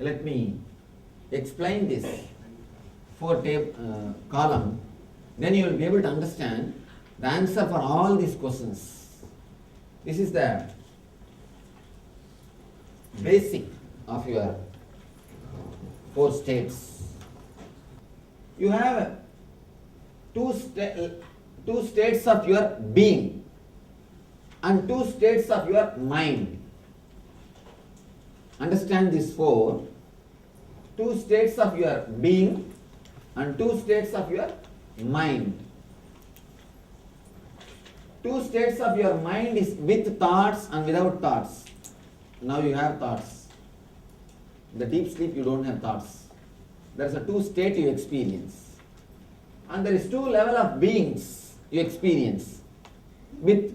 let me explain this column, then you will be able to understand the answer for all these questions. This is the basic of your 4 states. You have two states of your being and 2 states of your mind. Understand these 4. 2 states of your being and 2 states of your mind. 2 states of your mind is with thoughts and without thoughts. Now you have thoughts. In the deep sleep you don't have thoughts. There is a 2 state you experience. And there is 2 level of beings you experience. With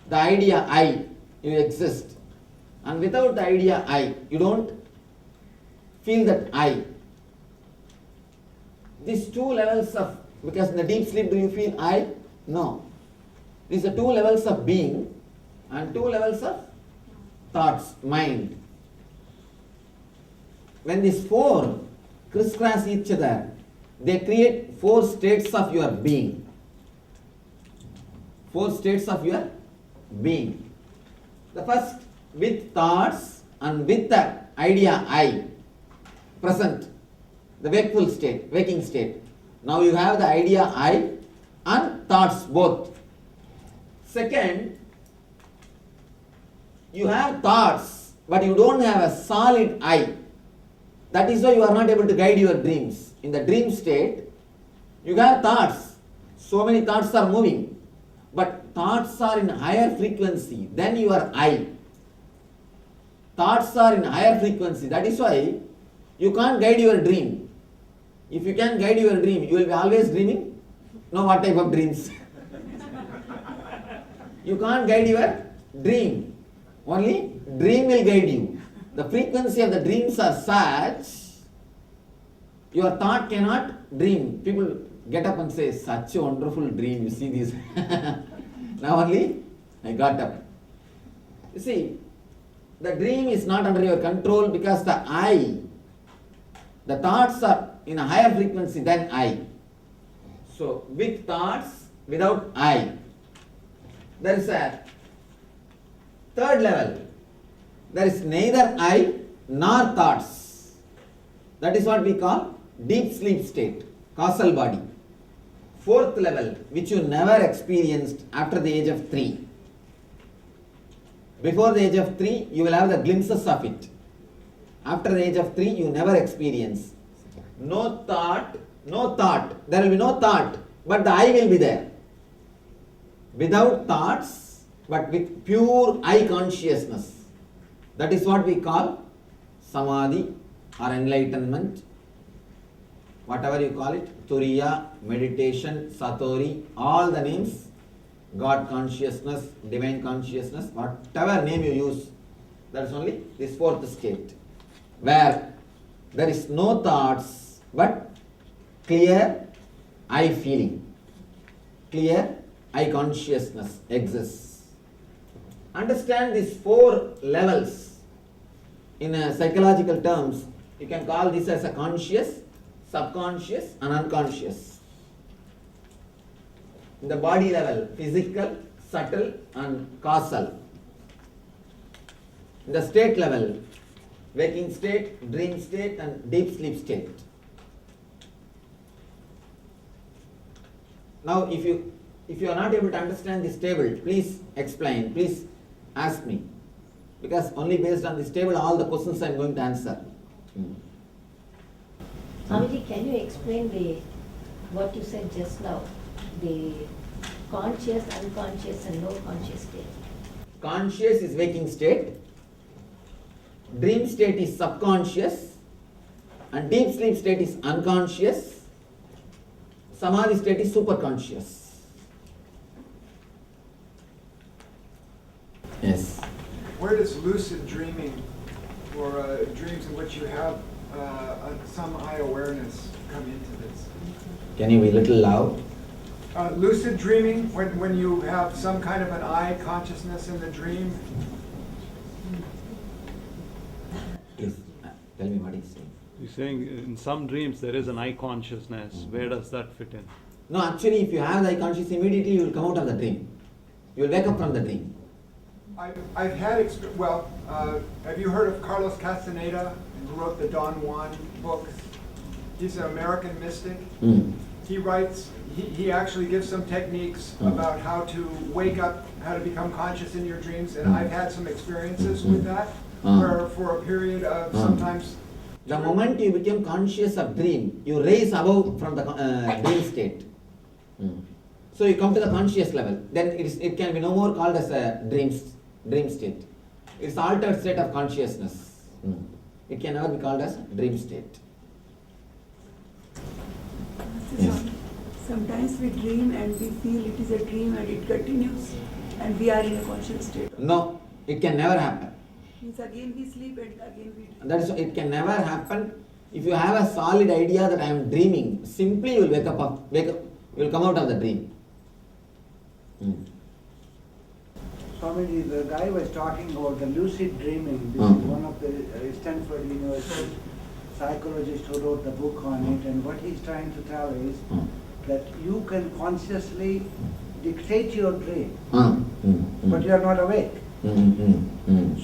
the idea I, you exist. And without the idea I, you don't feel that I. These 2 levels of, because in the deep sleep do you feel I? No. These are 2 levels of being and 2 levels of thoughts, mind. When these 4 crisscross each other, they create 4 states of your being. 4 states of your being. The first, with thoughts and with the idea I, present, the wakeful state, waking state. Now you have the idea I and thoughts both. Second, you have thoughts, but you don't have a solid I. That is why you are not able to guide your dreams. In the dream state, you have thoughts. So many thoughts are moving. But thoughts are in higher frequency than your I. Thoughts are in higher frequency. That is why you can't guide your dream. If you can guide your dream, you will be always dreaming. No, what type of dreams? You can't guide your dream. Only dream will guide you. The frequency of the dreams are such, your thought cannot dream. People get up and say, such a wonderful dream, you see this. Now only I got up. You see, the dream is not under your control because the I, the thoughts are in a higher frequency than I. So, with thoughts, without I. There is a 3rd level. There is neither I nor thoughts. That is what we call deep sleep state, causal body. 4th level, which you never experienced after the age of 3. Before the age of 3, you will have the glimpses of it. After the age of 3, you never experience. No thought. There will be no thought, but the I will be there. Without thoughts, but with pure I consciousness. That is what we call samadhi or enlightenment. Whatever you call it, turiya, meditation, satori, all the names, God consciousness, divine consciousness, whatever name you use, that is only this 4th state, where there is no thoughts, but clear I feeling, clear I consciousness exists. Understand these 4 levels. In psychological terms, you can call this as a conscious, subconscious and unconscious. In the body level, physical, subtle and causal. In the state level, waking state, dream state and deep sleep state. Now if you are not able to understand this table, please explain, please ask me. Because only based on this table all the questions I am going to answer. Swamiji, can you explain what you said just now? The conscious, unconscious and no conscious state. Conscious is waking state, dream state is subconscious and deep sleep state is unconscious, samadhi state is superconscious. Yes. Where does lucid dreaming or dreams in which you have some I awareness come into this? Can you be a little loud? Lucid dreaming, when you have some kind of an I consciousness in the dream. Please. Tell me what he's saying. You're saying in some dreams there is an I consciousness. Where does that fit in? No, actually, if you have the I conscious, immediately you will come out of the dream. You will wake up from the dream. I've had, have you heard of Carlos Castaneda, who wrote the Don Juan books? He's an American mystic. He writes, he actually gives some techniques about how to wake up, how to become conscious in your dreams, and I've had some experiences with that, where for a period of sometimes. The moment you become conscious of dream, you raise above from the dream state. So you come to the conscious level. Then it can be no more called as a dream state. It's altered state of consciousness. It can never be called as dream state. Yes. Sometimes we dream and we feel it is a dream and it continues and we are in a conscious state. No, it can never happen. Means again we sleep and again we dream. That is, it can never happen. If you have a solid idea that I am dreaming, simply you will wake up, you will come out of the dream. Swamiji, the guy was talking about the lucid dreaming. This is one of the Stanford University psychologists who wrote the book on it, and what he's trying to tell is that you can consciously dictate your dream, but you are not awake.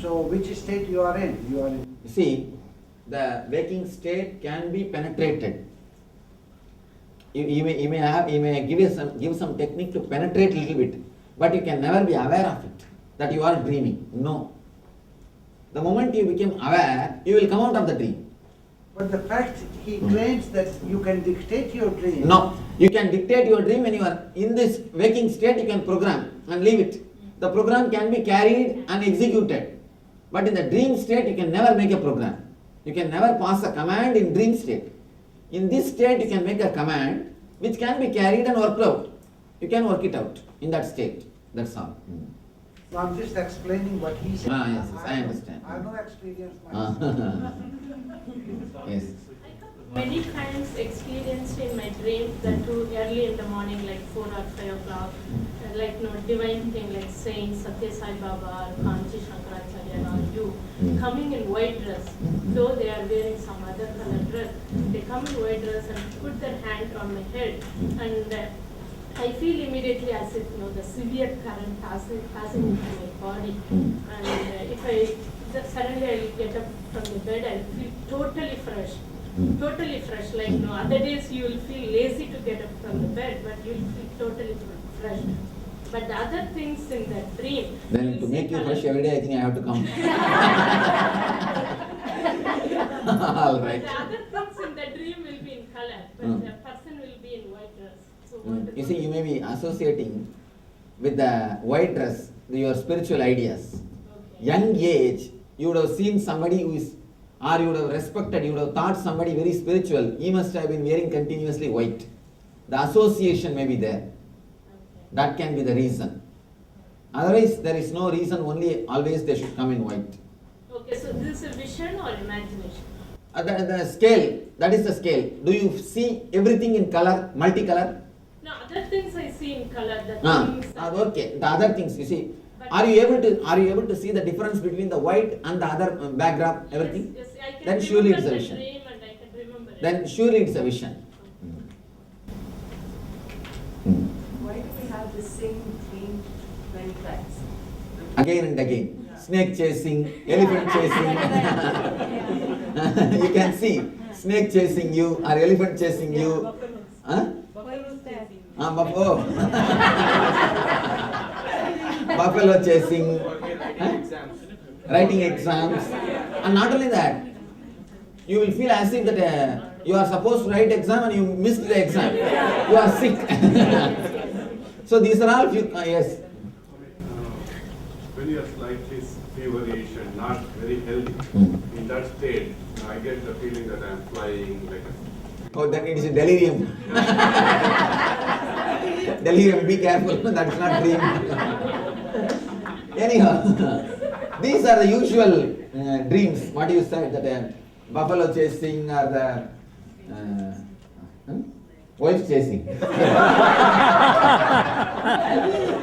So which state you are in? You are in. See, the waking state can be penetrated. You may give some technique to penetrate a little bit, but you can never be aware of it, that you are dreaming. No. The moment you become aware, you will come out of the dream. But the fact he claims that you can dictate your dream. No, you can dictate your dream when you are in this waking state. You can program and leave it. The program can be carried and executed, but in the dream state you can never make a program. You can never pass a command in dream state. In this state you can make a command which can be carried and worked out. You can work it out in that state. That's all. So I'm just explaining what he said. Yes, I understand. I have no experience myself. Yes. Many times experienced in my dreams that too early in the morning, like 4 or 5 o'clock, like no divine thing like saying Satya Sai Baba or Kanchi Shankaracharya or you coming in white dress, though they are wearing some other color dress, they come in white dress and put their hand on my head, and I feel immediately as if the severe current passing into my body, and if I suddenly I get up from the bed, I feel totally fresh. Totally fresh, like other days you will feel lazy to get up from the bed, but you will feel totally fresh. But the other things in that dream. Then to make you fresh every day, I think I have to come. All right. But the other things in the dream will be in color, but the person will be in white dress. So what You see, you may be associating with the white dress your spiritual ideas. Okay. Young age, you would have seen somebody who is, or you would have respected, you would have thought somebody very spiritual, he must have been wearing continuously white. The association may be there. Okay. That can be the reason. Otherwise, there is no reason, only always they should come in white. Okay, so this is a vision or imagination? The scale, that is the scale. Do you see everything in color, multicolor? No, other things I see in color. The things Okay, the other things you see. Are you able to see the difference between the white and the other background, everything? Yes, I can Then surely it's a remember the vision. dream and I can remember it. Then surely it's a vision. Why do we have the same dream many times? Again and again. Snake chasing, elephant chasing. You can see snake chasing you or elephant chasing you. Huh? Buffalo chasing. Writing exams. And not only that, you will feel as if that you are supposed to write exam and you missed the exam. You are sick. So these are all few, yes. When you are slightly feverish and not very healthy, in that state, I get the feeling that I am flying like a... Oh, then it is a delirium. Delirium, be careful, that's not dream. Anyhow, these are the usual dreams. What you said, that buffalo chasing or the wife chasing.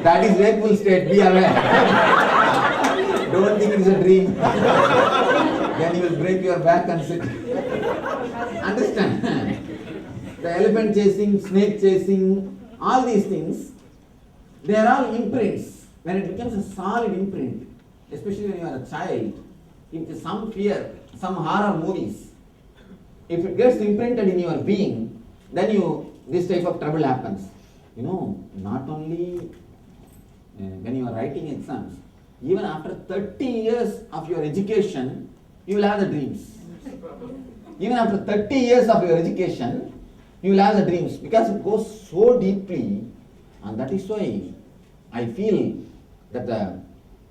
That is wakeful state, be aware. Don't think it is a dream. Then you will break your back and sit. Understand? The elephant chasing, snake chasing, all these things, they are all imprints. When it becomes a solid imprint, especially when you are a child, if there's some fear, some horror movies, if it gets imprinted in your being, then this type of trouble happens. You know, not only when you are writing exams, even after 30 years of your education, you will have the dreams. Even after 30 years of your education, you will have the dreams because it goes so deeply, and that is why I feel that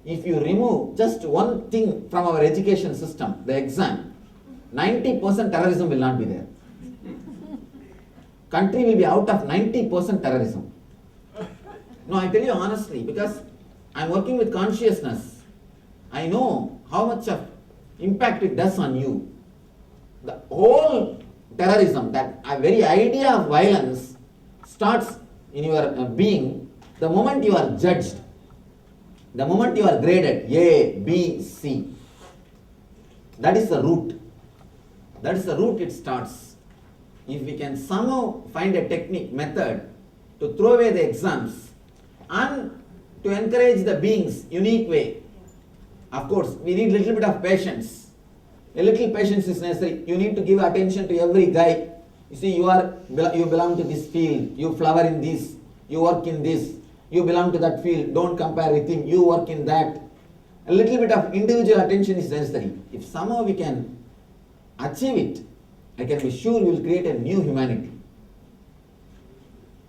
if you remove just one thing from our education system, the exam, 90% terrorism will not be there. Country will be out of 90% terrorism. No, I tell you honestly, because I am working with consciousness. I know how much of impact it does on you. The whole terrorism, that very idea of violence starts in your being the moment you are judged, the moment you are graded A, B, C. That is the root. That is the root it starts. If we can somehow find a technique, method to throw away the exams and to encourage the beings unique way. Of course, we need little bit of patience. A little patience is necessary. You need to give attention to every guy. You see, you belong to this field. You flower in this. You work in this. You belong to that field. Don't compare with him. You work in that. A little bit of individual attention is necessary. If somehow we can achieve it, I can be sure we will create a new humanity.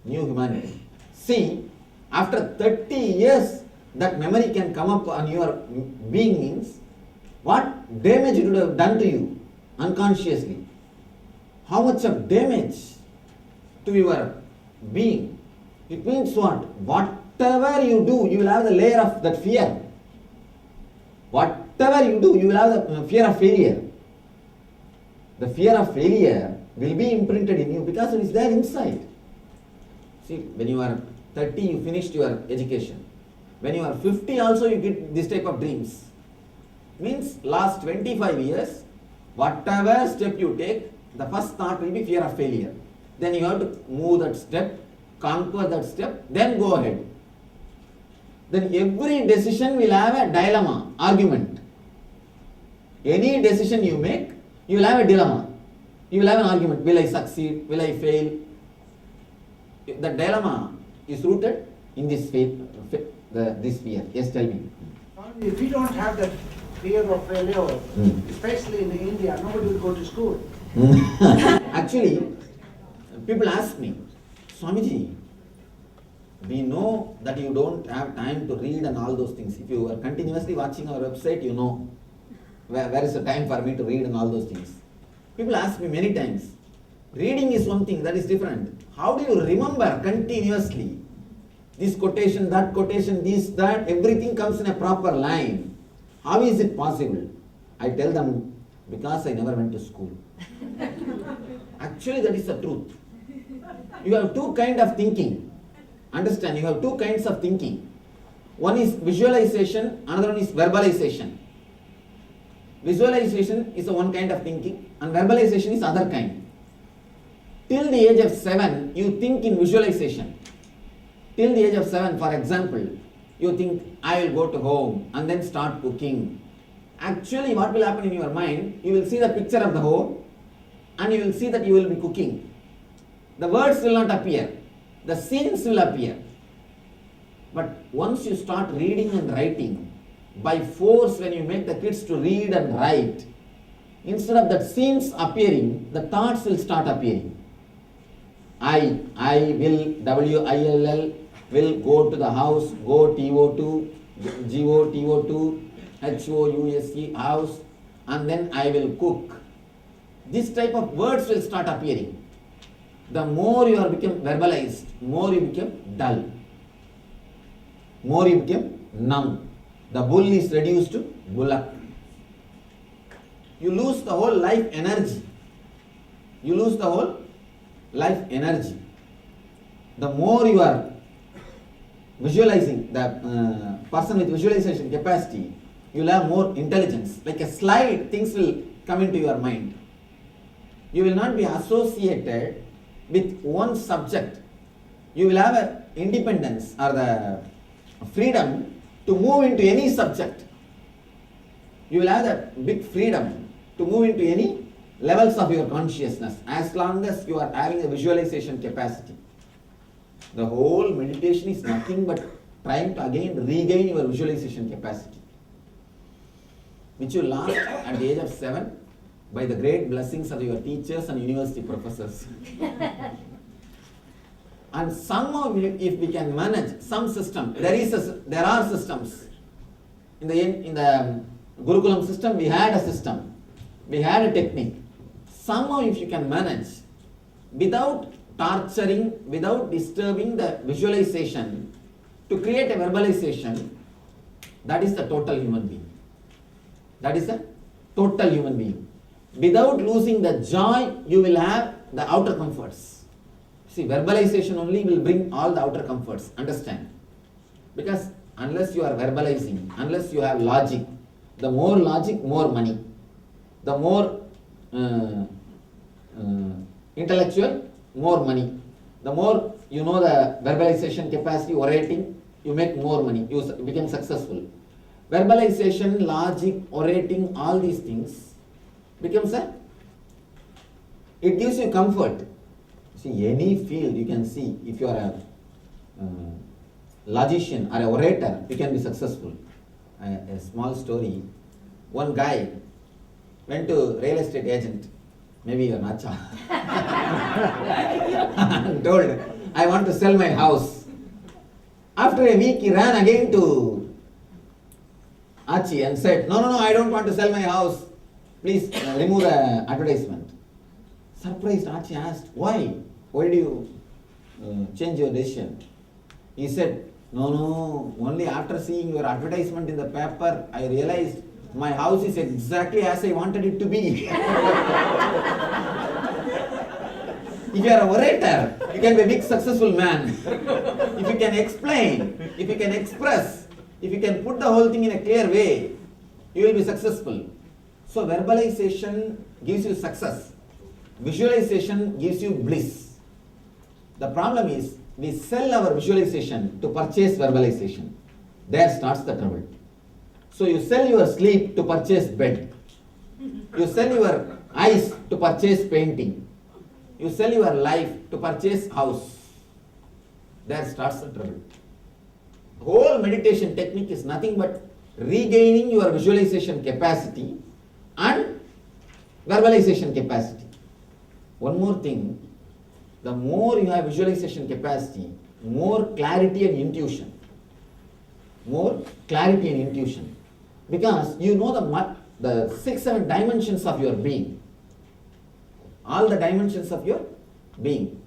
New humanity. See, after 30 years, that memory can come up on your being means what damage it would have done to you unconsciously. How much of damage to your being. It means what? Whatever you do, you will have the layer of that fear. Whatever you do, you will have the fear of failure. The fear of failure will be imprinted in you because it is there inside. See, when you are 30, you finished your education. When you are 50 also, you get this type of dreams. Means last 25 years, whatever step you take, the first thought will be fear of failure. Then you have to move that step, conquer that step, then go ahead. Then every decision will have a dilemma, argument. Any decision you make, you will have a dilemma. You will have an argument. Will I succeed? Will I fail? The dilemma is rooted in this this fear. Yes, tell me. If we don't have that fear of failure, especially in India, nobody will go to school. Actually, people ask me, Swamiji, we know that you don't have time to read and all those things. If you are continuously watching our website, you know where is the time for me to read and all those things. People ask me many times, reading is one thing, that is different. How do you remember continuously? This quotation, this, that, everything comes in a proper line. How is it possible? I tell them, because I never went to school. Actually, that is the truth. You have two kinds of thinking. Understand, you have two kinds of thinking. One is visualization, another one is verbalization. Visualization is one kind of thinking and verbalization is other kind. Till the age of 7, you think in visualization. Till the age of 7, for example, you think, I will go to home and then start cooking. Actually, what will happen in your mind, you will see the picture of the home and you will see that you will be cooking. The words will not appear. The scenes will appear. But once you start reading and writing, by force when you make the kids to read and write, instead of that scenes appearing, the thoughts will start appearing. I will, W-I-L-L, will go to the house, go T-O-2, G-O-T-O-2, H-O-U-S-E, house, and then I will cook. This type of words will start appearing. The more you are become verbalized, more you become dull. More you become numb. The bull is reduced to bullock. You lose the whole life energy. You lose the whole life energy. The more you are visualizing, the person with visualization capacity, You will have more intelligence. Like a slide, things will come into your mind. You will not be associated with one subject. You will have a independence or the freedom to move into any subject. You will have that big freedom to move into any levels of your consciousness as long as you are having a visualization capacity. The whole meditation is nothing but trying to again regain your visualization capacity, which you lost at the age of 7 by the great blessings of your teachers and university professors. And somehow, if we can manage some system, there are systems. In the Gurukulam system, we had a system, we had a technique. Somehow, if you can manage without torturing, without disturbing the visualization, to create a verbalization, that is the total human being. That is a total human being. Without losing the joy, you will have the outer comforts. See, verbalization only will bring all the outer comforts, understand? Because unless you are verbalizing, unless you have logic, the more logic, more money. The more intellectual, more money. The more you know the verbalization capacity, orating, you make more money, you become successful. Verbalization, logic, orating, all these things becomes it gives you comfort. See, any field you can see, if you are a logician or an orator, you can be successful. A small story, one guy went to real estate agent, maybe your Nacha, and told, I want to sell my house. After a week, he ran again to Achi and said, no, I don't want to sell my house. Please remove the advertisement. Surprised, Achi asked, why? Why do you change your decision? He said, no, only after seeing your advertisement in the paper, I realized my house is exactly as I wanted it to be. If you are an orator, you can be a big successful man. If you can explain, if you can express, if you can put the whole thing in a clear way, you will be successful. So verbalization gives you success. Visualization gives you bliss. The problem is, we sell our visualization to purchase verbalization. There starts the trouble. So you sell your sleep to purchase bed. You sell your eyes to purchase painting. You sell your life to purchase house. There starts the trouble. Whole meditation technique is nothing but regaining your visualization capacity and verbalization capacity. One more thing, the more you have visualization capacity, more clarity and intuition. More clarity and intuition. Because you know the 6-7 dimensions of your being. All the dimensions of your being.